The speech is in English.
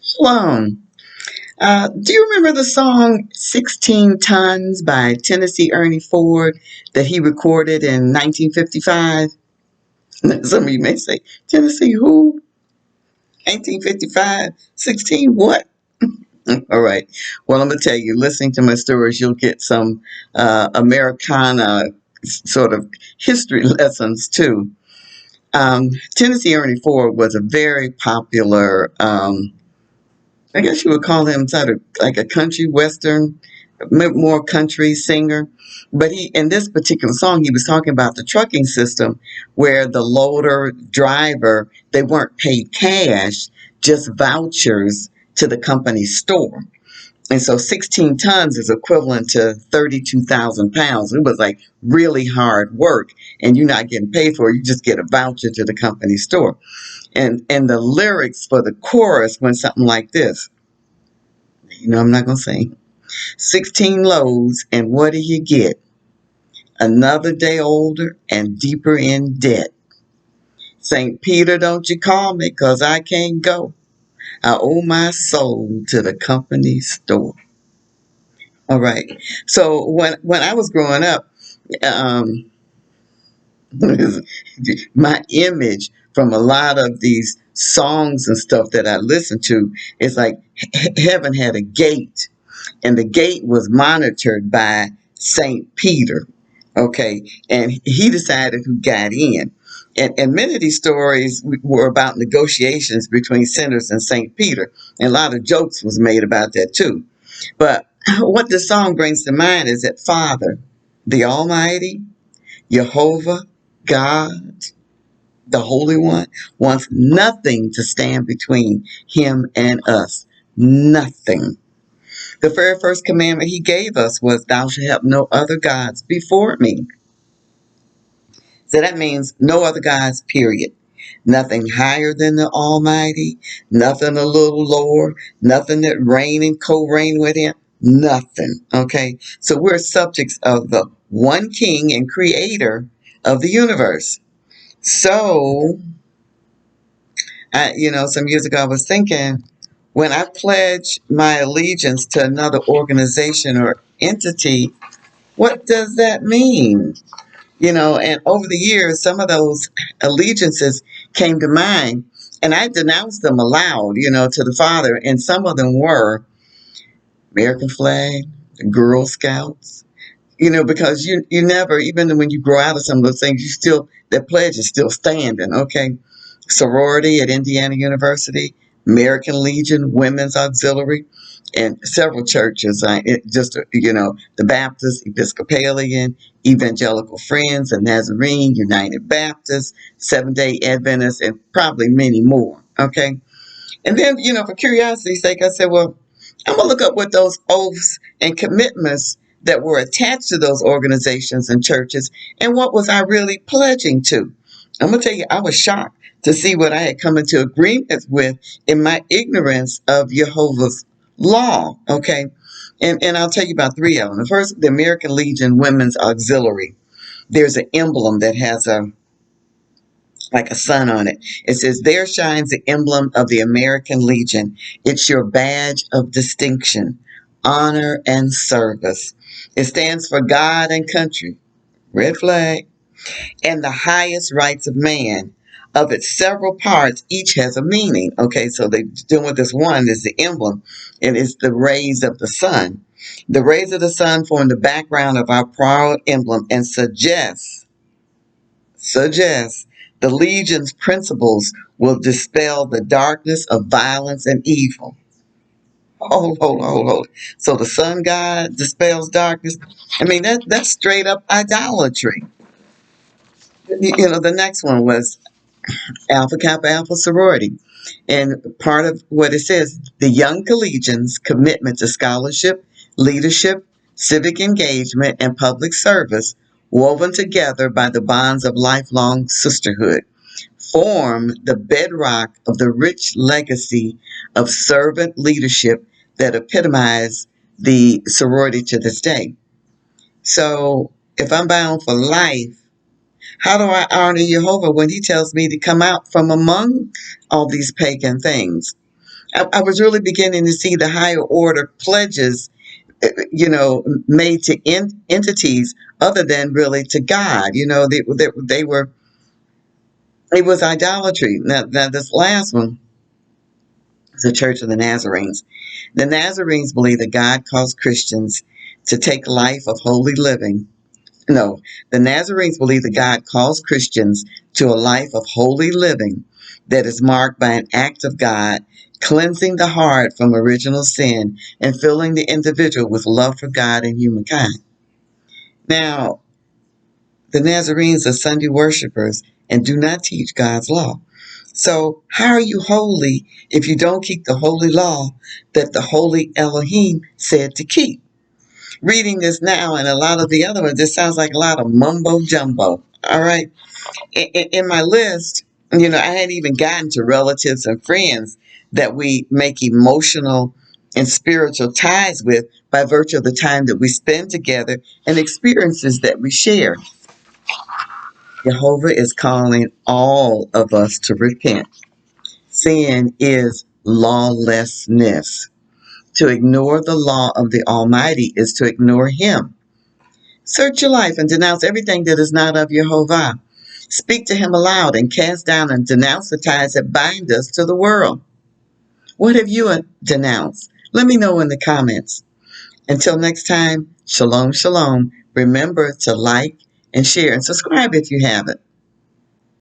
Shalom. Do you remember the song 16 Tons by Tennessee Ernie Ford that he recorded in 1955? Some of you may say, Tennessee who? 1955? 16 what? All right. Well, I'm going to tell you, listening to my stories, you'll get some Americana sort of history lessons too. Tennessee Ernie Ford was a very popular I guess you would call him sort of like a country western, more country singer. But he, in this particular song, he was talking about the trucking system where the loader driver, they weren't paid cash, just vouchers to the company store. And so 16 tons is equivalent to 32,000 pounds. It was like really hard work, and you're not getting paid for it. You just get a voucher to the company store. And the lyrics for the chorus went something like this. I'm not going to sing. 16 loads, and what do you get? Another day older and deeper in debt. St. Peter, don't you call me, 'cause I can't go. I owe my soul to the company store. All right. So when I was growing up, um, my image from a lot of these songs and stuff that I listened to is like heaven had a gate, and the gate was monitored by St. Peter. Okay, and he decided who got in. And many of these stories were about negotiations between sinners and St. Peter, and a lot of jokes was made about that too. But what the song brings to mind is that Father, the Almighty, Jehovah, God, the Holy One, wants nothing to stand between him and us. Nothing. The very first commandment he gave us was, Thou shalt have no other gods before me. So that means no other gods, period. Nothing higher than the Almighty, nothing a little lower, nothing that reign and co-reign with him, nothing. Okay? So we're subjects of the one king and creator of the universe. So, some years ago I was thinking, when I pledge my allegiance to another organization or entity, what does that mean? And over the years, some of those allegiances came to mind, and I denounced them aloud, to the Father. And some of them were American flag, the Girl Scouts, because you never, even when you grow out of some of those things, that pledge is still standing, okay? Sorority at Indiana University, American Legion, Women's Auxiliary, and several churches. The Baptist, Episcopalian, Evangelical Friends, the Nazarene, United Baptist, Seventh-day Adventists, and probably many more. Okay, and then for curiosity's sake, I said, well, I'm gonna look up what those oaths and commitments that were attached to those organizations and churches, and what was I really pledging to. I'm gonna tell you, I was shocked to see what I had come into agreement with in my ignorance of Jehovah's law. Okay, and I'll tell you about three of them. The first, the American Legion Women's Auxiliary. There's an emblem that has like a sun on it. It says, there shines the emblem of the American Legion. It's your badge of distinction, honor, and service. It stands for God and country, red flag, and the highest rights of man. Of its several parts, each has a meaning. Okay, so they're doing with this one is the emblem, and it's the rays of the sun. The rays of the sun form the background of our proud emblem and suggest the Legion's principles will dispel the darkness of violence and evil. Hold. So the sun god dispels darkness. I mean, that's straight up idolatry. The next one was Alpha Kappa Alpha sorority. And part of what it says, the young collegians' commitment to scholarship, leadership, civic engagement, and public service, woven together by the bonds of lifelong sisterhood, form the bedrock of the rich legacy of servant leadership that epitomize the sorority to this day. So if I'm bound for life, how do I honor Jehovah when he tells me to come out from among all these pagan things? I was really beginning to see the higher order pledges, made to entities other than really to God. They were, it was idolatry. Now this last one, the Church of the Nazarenes. The Nazarenes believe that God calls Christians to take life of holy living. No, the Nazarenes believe that God calls Christians to a life of holy living that is marked by an act of God, cleansing the heart from original sin and filling the individual with love for God and humankind. Now, the Nazarenes are Sunday worshipers and do not teach God's law. So, how are you holy if you don't keep the holy law that the holy Elohim said to keep? Reading this now and a lot of the other ones, this sounds like a lot of mumbo jumbo. All right. In my list, I hadn't even gotten to relatives and friends that we make emotional and spiritual ties with by virtue of the time that we spend together and experiences that we share. Jehovah is calling all of us to repent. Sin is lawlessness. To ignore the law of the Almighty is to ignore Him. Search your life and denounce everything that is not of Jehovah. Speak to Him aloud and cast down and denounce the ties that bind us to the world. What have you denounced? Let me know in the comments. Until next time, shalom, shalom. Remember to like and share and subscribe if you haven't.